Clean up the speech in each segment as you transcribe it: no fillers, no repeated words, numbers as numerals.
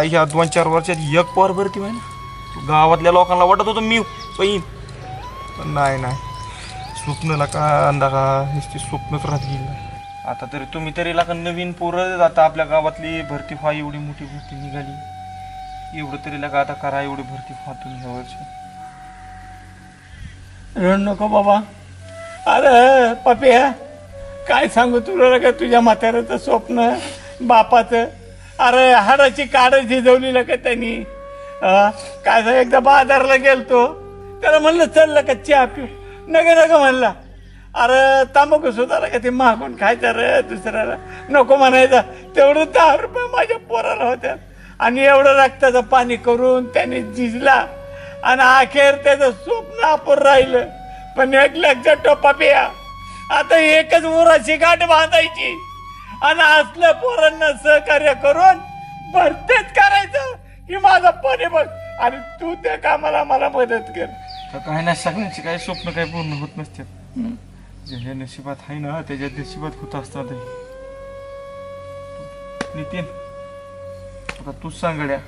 ह्या 2-4 वर्षात एक पोर भरती आहे ना, गावातल्या लोकांना वाटत होतं मी पैन, पण नाही स्वप्नला का अंदा का नुसती स्वप्नच राहत गेली. आता तरी तुम्ही तरी लागा नवीन पोरं, आता आपल्या गावातली भरती व्हा, एवढी मोठी भरती निघाली, एवढं तरी लागा आता करा, एवढी भरती व्हा तुम्ही ह्या वर्षी. रड नको बाबा. अरे पप्या, काय सांगू तुला का तुझ्या म्हाताऱ्याचं स्वप्न बापाचं. अरे हाडाची काढ झिजवली का त्यांनी. काय एकदा बाजारला गेलतो, त्याला म्हणलं चल का चहा पिऊ, नका म्हणला. अरे तांबाखू सुद्धा का ते मागून खायचं रे दुसऱ्याला, नको म्हणायचं. तेवढं 10 रुपये माझ्या पोराला होत्या, आणि एवढं रक्ताचं पाणी करून त्याने झिजला, आणि अखेर त्याचं स्वप्न आपण राहिलं. पण एक लक्षात टोपा पिया, आता एकच उराची गाठ बांधायची आणि असल्या पोरांना सहकार्य करून भरतेच करायचं, ही माझा पण बघ. आणि तू त्या कामाला मला मदत कर. काय नाही, सगळ्यांची काही स्वप्न काही पूर्ण होत नसते. जे नशिबात आहे ना त्याच्या नशिबात होत असतात. नितीन, आता तूच सांगड्या,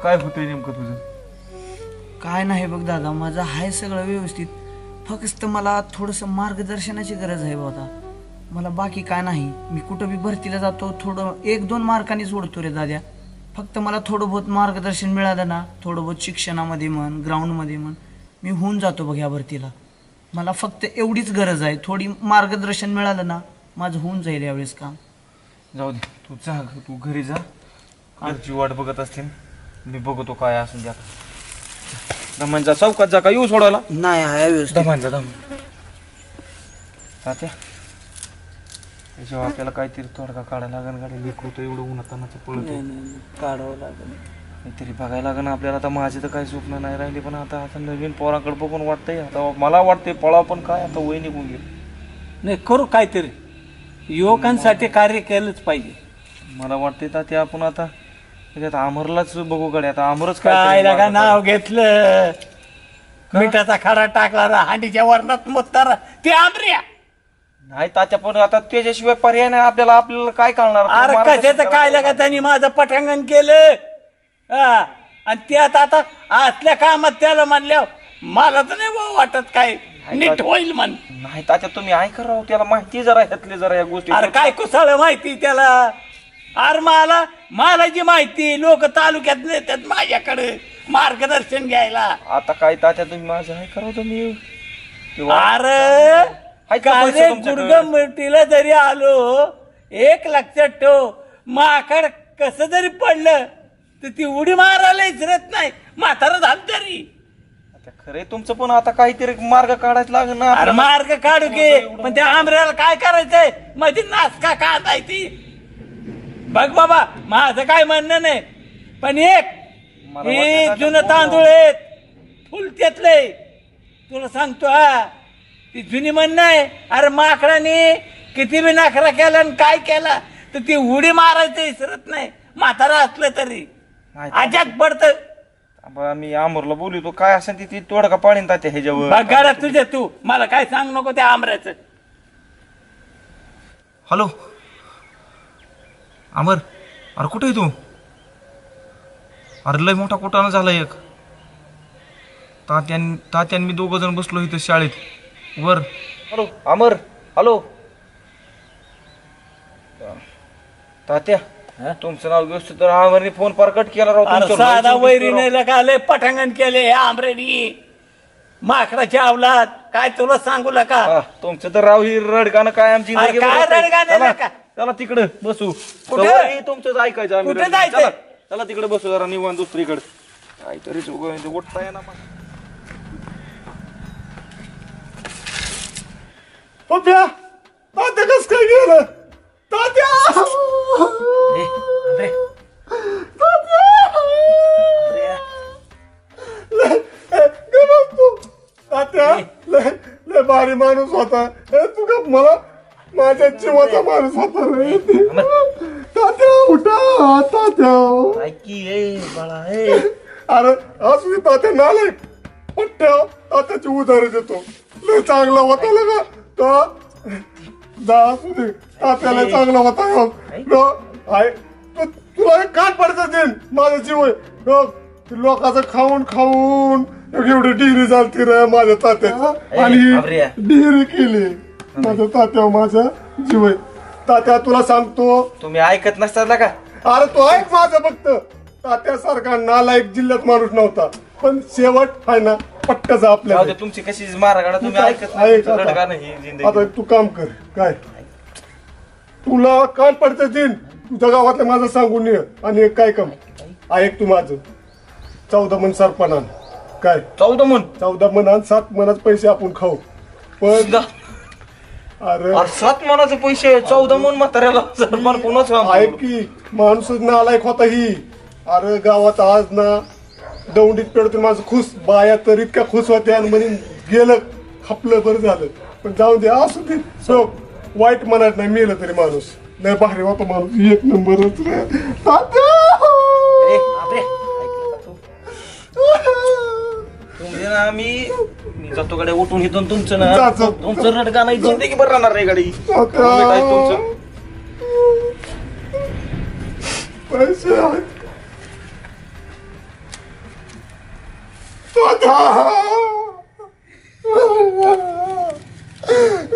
काय होतंय नेमकं तुझं? काय नाही बघ दादा, माझं आहे सगळं व्यवस्थित. फक्त मला थोडंसं मार्गदर्शनाची गरज आहे बाबा. मला बाकी काय नाही. मी कुठं बी भरतीला जातो, थोडं 1-2 मार्कांनी सोडतो रे दाद्या. फक्त मला थोडं बहुत मार्गदर्शन मिळालं ना, थोडं बहुत शिक्षणामध्ये म्हण, ग्राउंडमध्ये म्हण, मी होऊन जातो बघ ह्या भरतीला. मला फक्त एवढीच गरज आहे, थोडी मार्गदर्शन मिळालं ना, माझं होऊन जाईल यावेळेस काम. जाऊ दे, तू जा, तू घरी जा, घरची वाट बघत असतील, मी बघतो काय असून द्या. दमांचा चौकात जा, का येऊ सोडायला? नाही आहे व्यवस्थित. दमांचा तात्या, त्याच्यावर आपल्याला काहीतरी तोडगा काढायला लागेल. गाडी लीक होतं, एवढं उन्हातानाचं पळत काढावं लागेल, काहीतरी बघायला लागेल आपल्याला. आता माझे तर काही स्वप्न नाही राहिले, पण आता नवीन पोरांकडे बघून वाटतंय, आता मला वाटतंय पळाव, पण काय आता वय निघून गेली. नाही करू काहीतरी, युवकांसाठी कार्य केलंच पाहिजे. मला वाटतंय तात्या आपण आता त्याच्यात अमरलाच बघू गाडी. आता अमरच काय लागा नाव घेतलं, मिठाचा खडा टाकला हांडीच्या वरणात मुत्तारा, ते आमऱ्या नाही तात्या, पण आता त्याच्याशिवाय पर्याय नाही आपल्याला. आपल्याला काय कळणार? अरे कशाचं काय लागा, त्यांनी माझं पटांगण केलं, आणि त्यात आता असल्या कामात त्याला म्हणल्या मला तर नाही वाटत काय नीट होईल म्हण. नाही तात्या, तुम्ही ऐका राहू, त्याला माहिती जरा ह्यातले जरा या गोष्टी. अरे काय कुसाळ माहिती त्याला. अरे मला जी माहिती लोक तालुक्यात नेतात माझ्याकडे मार्गदर्शन घ्यायला. आता काय तात्या, तुम्ही माझं ऐका राहू, तुम्ही अरे गुडगम मिरटीला जरी आलो, एक लक्षात ठेव, माकड कसं जरी पडलं तर ती उडी मारायला विसरत नाही, म्हातारा झालं तरी. खरे तुमचं, पण आता काहीतरी मार्ग काढायचा लागेल ना. अरे मार्ग काढू की, पण त्या आंबऱ्याला काय करायचंय, मध्ये नाचका काढाय ती बघ बाबा. माझं काय म्हणणं नाही, पण एक हे जुनं तांदूळ आहेत फुलत्यातले, तुला सांगतो. ती जुनी म्हणणं आहे. अरे माकडाने किती बी नखरा केला आणि काय केला तर ती उडी मारायचं विसरत नाही, म्हातारा असलं तरी. अजात पडत. मी आमरला बोलतो, काय असेल ती तोडका पाडीन तात्या ह्याच्यावर. बघा तुझ्या, तू मला काय सांग नको त्या आमऱ्याचं. हॅलो अमर, अरे कुठे आहे तू? अरे लय मोठा कुटाणा झाला एक. तात्यान मी 2 जण बसलो इथं शाळेत वर. हॅलो अमर, हॅलो तात्या, तुमचं नाव व्यवस्थित तर आमरने फोन प्रकट केला राव. साधा वैरीने लय पटांगण केले आमरेनी, माकडाची अवलाद. काय तुला सांगू का तुमचं तर राव ही रडगाणं काय आमची. काय रडगाणं? चला तिकडे बसू, तुमचं ऐकायचं आम्ही. कुठे जायचं? चला तिकडे बसू जरा निवांत दुसरीकडे. काहीतरीच उठता येणार ना. पप्या, तात्या कस काय गेलं? तात्या तात्या तात्या लय लय भारी माणूस होता तू का मला माझ्या जीवाचा माणूस होता रे तात्या उठा तात्या अरे असू दे तात्या नालाय पट्ट्या तात्याची उधारी देतो लय चांगला होता लगा तो जा असू दे तात्याला चांगला होता तुला एक कान पडतं देईन माझा जीव आहे लोकांचं खाऊन खाऊन एवढी डिग्री झालती रे माझ्या तात्या आणि डिग्री केली माझ्या तात्या माझा जीव आहे तात्या तुला सांगतो तुम्ही ऐकत नसता का अरे तो ऐक माझं फक्त तात्यासारखा नालायक जिल्ह्यात माणूस नव्हता पण शेवट आहे ना पट्ट्याचा आपल्या तुमची कशी मारा तुम्ही ऐकत नाही आता तू काम कर काय तुला कान पडते देईन तुझ्या गावातल्या माझं सांगून ये आणि एक काय काम ऐक तू माझं 14 मन सरपणान काय 14 मन आणि 7 मनाचे पैसे आपण खाऊ पण अरे 7 मनाचे पैसे 14 मन म्हाताऱ्याला सरपण कोणाच ऐक की माणूसच नालायक होता ही अरे गावात आज ना दौंडीत पेडतो माझं खुश बाया तर इतक्या खुश होत्या आणि म्हणे गेलं खपलं बरं झालं पण जाऊन दे असू दे वाईट मनात नाही मेलं तरी माणूस नाही भारी होता माणूस एक नंबरच रे ना मी जातो गाडी उठून इथून तुमचं ना तुमचं रडगा नाही जिंदगी बरं राहणार रे गाडी तुमचं पैसे आहेत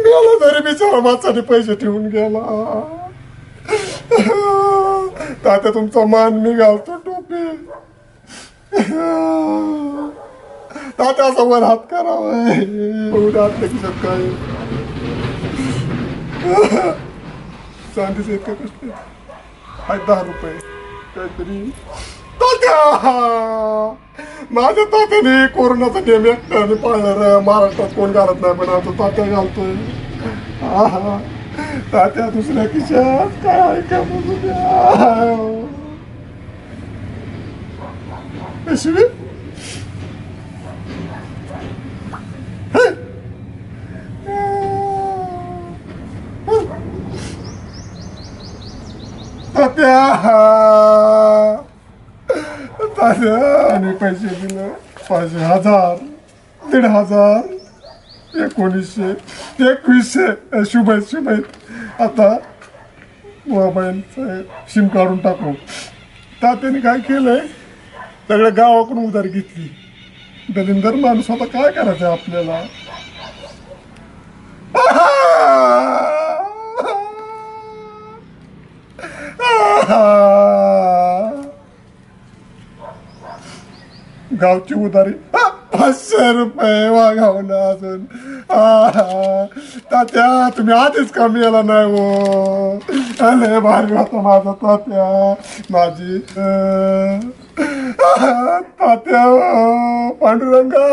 गेला तरी बिचारा माणसाने पैसे ठेवून गेला तात्या तुमचा मान मी घालतो टोपी तात्या असा वर हात करावा हात लक्षात काय चांदीचे इतकं कष्ट आहेत 10 रुपये काहीतरी तात्या माझ्या तात्याने कोरोनाचा नियम एकट्याने पाळणार महाराष्ट्रात कोण घालत नाही पण आता तात्या घालतोय तात्या दुसऱ्या खिशात काय आहे का बघू द्या पिशवी तात्या आणि पैसे दिले 5,000 1,500 1900 2100 शुभ आता मोबाईलचं सिम काढून टाकू तात्याने काय केलंय सगळ्या गावाकडून उधार घेतली दलिंदर माणूस आता काय करायचं आपल्याला गावची उधारी 500 रुपये वागावलं अजून तात्या तुम्ही आधीच कमी याला नाही हो अरे भारी होता माझा तात्या माझी तात्या पांडुरंगा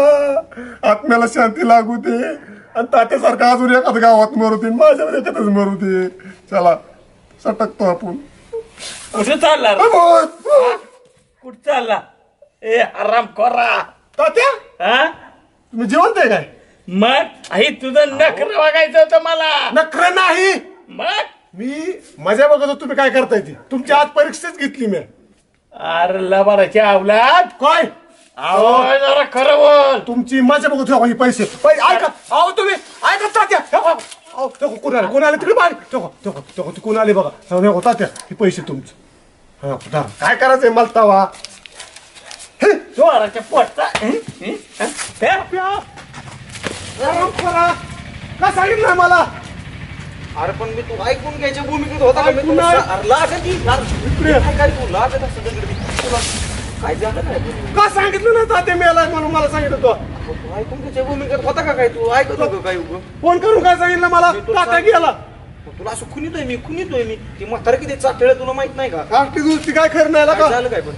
आत्म्याला शांती लागू दे आणि तात्यासारखा अजून एखाद्या गावात मरू दे माझ्यावर एखादच मरू दे चला सटकतो आपण कुठे चालला कुठं चालला ए आराम करा तात्या हा तुम्ही जिवंत आहे काय मग आई तुझं नखर बघायचं होतं मला नखरं नाही मग मी मजा बघत होतो तुम्ही काय करताय ते तुमची आज परीक्षाच घेतली मी अरे लबाडाची अवलाद काय जरा खरं बोल तुमची मजा बघत होतो ही पैसे ऐका अहो तुम्ही ऐका तात्या कोण आले तिकडे बाहेर कोण आले बघा तात्या हे पैसे तुमचे काय करायचंय मला तवा जोराच्या पोटचा का सांगितलं मला अरे पण मी तू ऐकून घ्यायच्या भूमिकेत होता का? मी तुला अरे लाज आहे ती, लाज. काय तू लाज आहे असं दगड तुला काय झालं काय का सांगितलं ना तात्या मेला म्हणून मला सांगितलं होतं तू ऐकून घ्यायच्या भूमिकेत होता का काय तू ऐकत होतो काय उगं फोन करून काय सांगितलं मला तात्या गेला तुला असं खुनितोय मी ती म्हातारा किती चाटळ तुला माहित नाही का आठटी दुसरी काय खरं नाही काय का झालं काय पण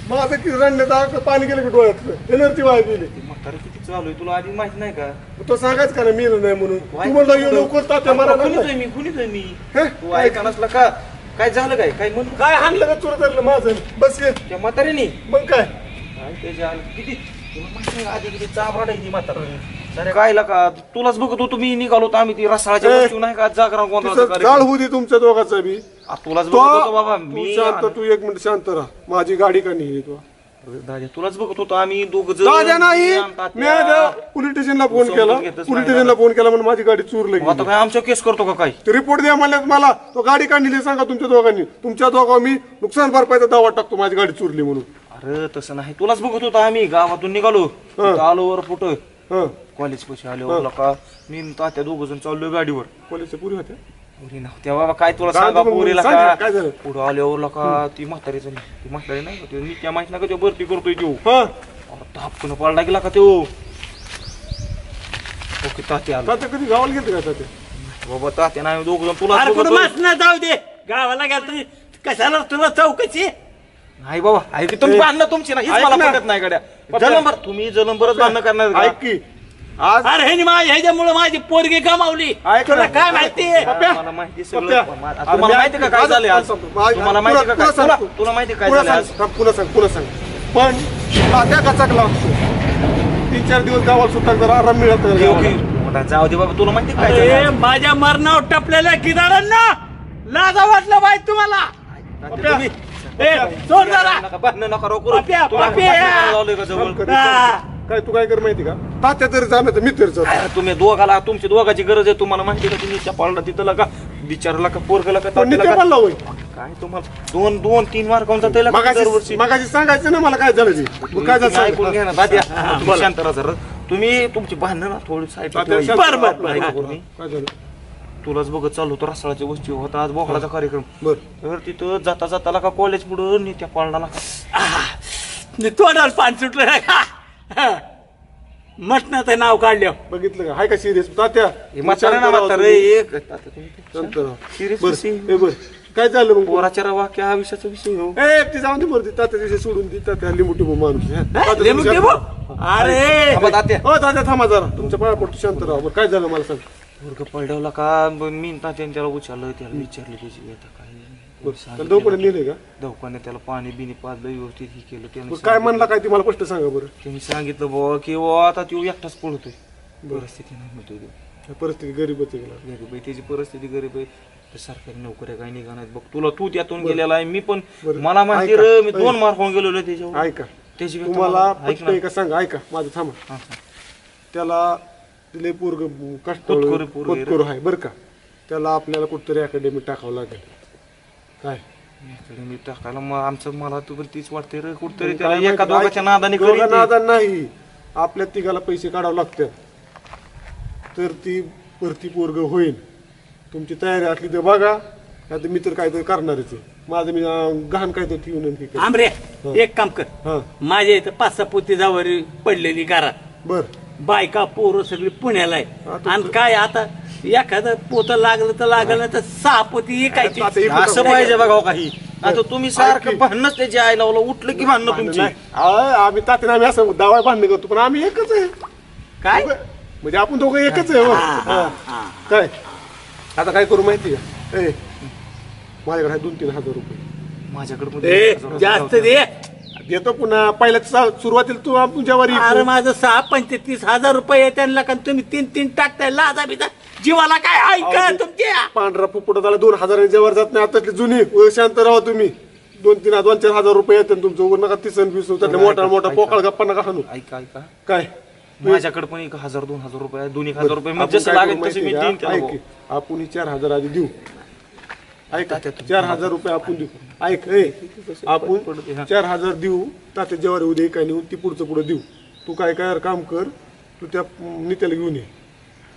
माझं की रडण्यात पाणी गेलं की डोळ्यात एनर्जी वाया गेली ती म्हातारा किती चालू आहे तुला आधी माहित नाही का तो सांगायच का नाही मेलं नाही म्हणून तू म्हणला लवकर तात्या मला खुनितोय मी तू ऐका नसला का काय झालं काय म्हणून काय हाणलं का तुला धरलं माझं बस ये त्या म्हाताऱ्याने मग काय त्याच्या किती तुला माहित नाही का आधी किती चाभ राडायची म्हातारा काय का तुलाच बघत होतो मी निघालो होतो आम्ही ती रसाळाच्या वस्तू नाही का जागरण गोंधळाचा तिचं कार्यक्रम. जाळ होऊ दे तुमच्या दोघांचा बी. तुलाच बघत होतो बाबा तू मी शांत, तू एक मिनिट शांत राहा. माझी गाडी का नाही तू दादा तुलाच बघत होतो आम्ही दोघ दादा नाही, मी पोलीस स्टेशनला फोन केला, पोलीस स्टेशनला फोन केला म्हणून माझी गाडी चोरली. आता काय आमच्या केस करतो का काय रिपोर्ट द्या म्हणल्यात मला. तो गाडी काढली सांगा तुमच्या दोघांनी. तुमच्या दोघांनी मी नुकसान भरपाईचा दावा टाकतो माझी गाडी चोरली म्हणून. अरे तसं नाही तुलाच बघत होतो आम्ही गावातून निघालो आलो वर कुठं हं, कॉलेज पैसे आले का मी तात्या दोघ जण चाललोय गाडीवर. पोलीसच्या पुरी होत्या. पुरी नव्हत्या बाबा काय तुला काय सांगा मग पोरीला सांग ना, का काय झालं? पुढं आल्यावर का ती म्हातारी झाली ती म्हातारी नाही का ती नित्या माहित नाही का तो भरती करतोय तो हं, धापकन पडला गेला का तो ओके तात्या आलो तात्या कधी गावाला गेलते का तात्या? बाबा तात्या नाही दोघ जण तुला अरे कुठं मासना जाऊ दे गावाला गेला कशाला तुला चौकशी. नाही बाबा ऐक तुम्ही भांडणं तुमची ना हीच ऐक मला ना. पटत नाही गड्या जलंबर तुम्ही जलंबरच भांडणं करणार का? ऐक की आज अरे ह्याच्यामुळे माझी पोरगी गमावली. ऐक तुला ना. काय माहिती पप्या, मला माहिती पप्या. सगळं तुम्हाला माहिती का काय झाले आज तुम्हाला माहिती का काय तुला माहिती काय झालं आज पुन्हा सांग. पण तात्या कचाकला 3-4 दिवस गावाला सुट्टा जरा आराम मिळत नाही गावाला. मोठा जाऊ दे बाबा तुला माहिती काय झालं अरे आज? माझ्या मरणावर टपलेल्या किदारांना लाजा वाटलं बाई तुम्हाला. तात्या, तुम्ही ए, सोड जरा. नका भांडणं नका रोकू पप्या, तुला पप्या. भांडणं करायला लावलंय का जवळ? काय तू काय कर माहिती का? तात्या तरी जाणं तर मी तरी जातो. अरे तुम्ही दोघाला तुमची दोघाची गरज आहे तुम्हाला माहिती का तुम्ही त्या पाळला तिथं का विचारला का पोरगला का पण नित्य तात्याला का? बोलला होय. काय तुम्हाला 2-3 मार्क कोण जाते दरवर्षी मगाशी सांगायचं ना मला काय झालं ते. मग काय झालं तुम्ही ऐकून घ्या सांग. ना दाद्या तुम्ही शांत राहा जरा तुम्ही तुमची भांडणं ना थोडी साईड तात्या शांत बरं, बरं, राहा. ऐका करून. काय झालं? तुलाच बघत चाललो होतो रसाळाच्या वस्ती होता आज बोकडाचा कार्यक्रम बर तर तिथं जाता जाताला का कॉलेज पुढं नेत्या पाळणाला तोंडाला पाणी सुटलं नाही का? मटणाचं नाव काढलं. बघितलं का? हाय का सिरियस तात्या? म्हातारा ना म्हातारा एक तात्या तुम्ही शांत राहा. सिरियस बर कशी? ए बर काय झालं मग? पोराच्या वाक्य हा विषयाचा विषय हो ए ती जाऊन दे मरते तात्या विषय सोडून दी. तात्या हल्ली मोठी माणूस आहे. तात्या लिंबू तुम्ही टिंबू? शांत- अरे थांबा तात्या हो तात्या थांबा जरा तुमच्या पाया पडतो शांत राहा. बरं काय झालं मला सांग. पोरग पडवला का मी तात्याने त्याला उचललं त्याला विचारलं त्याची आता काय त्याला दवाखान्यात नेले का? दवाखान्यात त्याला पाणी बिनी पाजलं व्यवस्थित हे केलं त्याने बरं, काय म्हणला काय ती मला स्पष्ट सांगा बरं. त्यांनी सांगितलं बाबा की बाबा आता तो एकटाच पळतोय परिस्थिती नाही म्हणतोय तो. काय परिस्थिती गरीबच आहे का? गरीब आहे त्याची परिस्थिती गरीब आहे तर सरकारी नोकऱ्या काही निघणार बघ तुला तू त्यातून गेलेला आहे मी पण बरं. मला माहिती ऐका, रे मी ऐका. 2 मार्क होऊन गेलेलो त्याच्यावर ऐका त्याची तुम्हाला ऐक पटतंय का सांगा. ऐका माझं थांबा. हा, हा. त्याला तिले पोरग पोतकरू पोरग आहे रे. कष्ट आहे बरं का. त्याला आपल्याला कुठतरी अकॅडमी टाकावं लागेल. काय मी टाकायला मग आमचं मला तू पण तीच वाटते रे कुठतरी काय त्याला माहिती, एका दोघाच्या नादाने दोघा करीन ते. नादान नाही. आपल्या तिघाला पैसे काढावं लागतात तर ती भरती पोरग होईल. तुमची तयारी असली तर बघा नाही तर मी तर काहीतरी करणारच आहे. माझं मी गहाण काहीतरी ठेवून आणि हे करेन. आमरे एक काम कर हा माझ्या इथं 5-6 पोती जावरी पडलेली घरात बर बायका पोरं सगळी पुण्याला आहे आता आणि काय आता एखादं पोतं लागलं तर लागलं नाही तर 6 पोती ऐकायची. आता एक असं पाहिजे बघा काही आता तुम्ही सारखं भांडणच त्याची आईला उठलं की भांडणं तुमची नाही. आम्ही तात्याने आम्ही असं दावा बांधणे करतो पण आम्ही एकच आहे. काय म्हणजे आपण दोघं एकच आहे हो. हा. काय आता काय करू माहिती का? ए माझ्याकडे आहे 2-3 हजार रुपये. माझ्याकडे ए, जास्त दे. देतो पुन्हा पहिल्या सुरुवातीला तू तुझ्यावर अरे माझं 35,000 रुपये आहे त्यांना का तुम्ही 3 टाकताय लाजा बिजा जीवाला काय ऐका तुमच्या. पांढरा पुपट झाला 2,000 वर जात नाही. आता जुनी शांत राहा तुम्ही. 2-4 हजार रुपये येतात तुमचं वर नका 30-20 मोठा मोठा पोकळ गप्पा नका हाणू. ऐका ऐका काय माझ्याकडे पण 1,000-2,000 रुपये 2,000 रुपये म्हणजे आपण जसं काय लागेल करू तसे मी माहिती देईन का? त्याला ऐक, आपण 4,000 आधी देऊ. ऐक तात्या, तुम्ही 4,000 रुपये आपण देऊ. ऐक ए आपण पडते, हा. 4,000 देऊ. तात्या जेवारी उद्या काय नेऊ ती पुढचं पुढं देऊ. तू काय काय काम कर. तू त्या नित्याला घेऊन ये.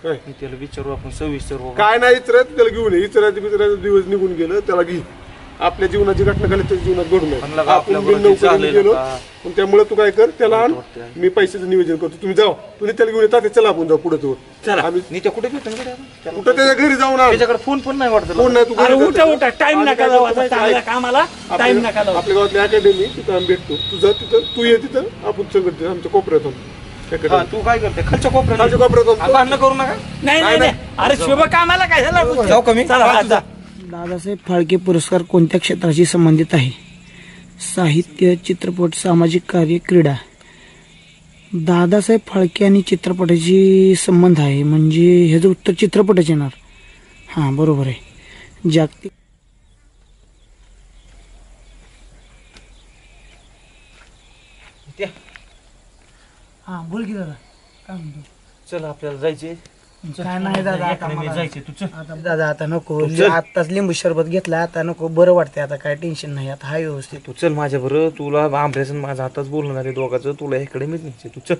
काय मी त्याला विचारू आपण सविस्तर बाबा. काय नाही इचरत त्याला घेऊन ये. इचरायचं दिवस निघून गेलं त्याला घे. आपल्या जीवनाची घटना घाली त्याच्या जीवनात घडू पण नये. लगा आपण आपल्याबरोबर बिन नोकरीने झालेलं गेलो का? पण त्यामुळे तू काय कर त्याला आण. वाटतंय. मी पैशाचं नियोजन करतो. तुम्ही जाऊ तुम्ही त्याला घेऊन येतात चला आपण जाऊ पुढे तो चला. आम्ही मी त्या कुठे भेटन गड्या आपण? कुठं त्याच्या घरी जाऊन आण. त्याच्याकडे फोन पण नाही वाटत कोण नाही तू अरे घरी उठा जा. उठा टाइम आम्ही नका काय लावू करतो आता माहिती चांगल्या आहे? कामाला टाइम नका लावू. आपल्या गावातली अकॅडमी तिथं आम्ही भेटतो. तुझा तिथं तू ये तिथं आपण सगळं आमच्या कोपऱ्यात हा, तू काय करते खालच्या कोपऱ्यात खालच्या कोपऱ्यात हा, भांडणं करू नका नाही नाही नाही अरे शुभ कामाला काय झालं जाऊ का मी? चला आता. दादासाहेब फाळके पुरस्कार कोणत्या क्षेत्राशी संबंधित आहे? साहित्य, चित्रपट, सामाजिक कार्य, क्रीडा. दादासाहेब फाळके आणि चित्रपटाची संबंध आहे म्हणजे ह्याचं उत्तर चित्रपटच येणार. हां बरोबर आहे. जागतिक हां बोल की दादा काय म्हणतो. चल आपल्याला जायचे. काय नाही दादा आता मला जायचे तू चल. आता दादा आता नको चल. आताच लिंबू सरबत घेतला आता नको बरं वाटते आता काय टेन्शन नाही आता हाय व्यवस्थित. तू चल माझ्या बरं. तुला आंब्याचं माझं आताच बोलणार आहे दोघांचं. तुला इकडे मीच न्यायचे. तू चल.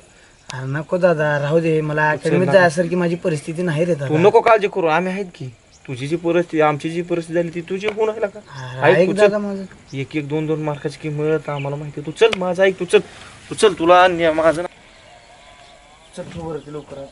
अरे नको दादा राहू दे मला अकॅडमीत जायसारखी माझी परिस्थिती नाही रे तू दादा. नको काळजी करू. आम्ही आहेत की. तुझी जी परिस्थिती आमची जी परिस्थिती झाली ती तुझी होऊन आहे का. अरे, ऐक ऐक तू दादा चल. माझं. एक एक दोन दोन मार्काची किंमत आम्हाला माहिती आहे. तू चल माझं ऐक. तू चल. तू चल तुला माझं चल तू वरती लवकर.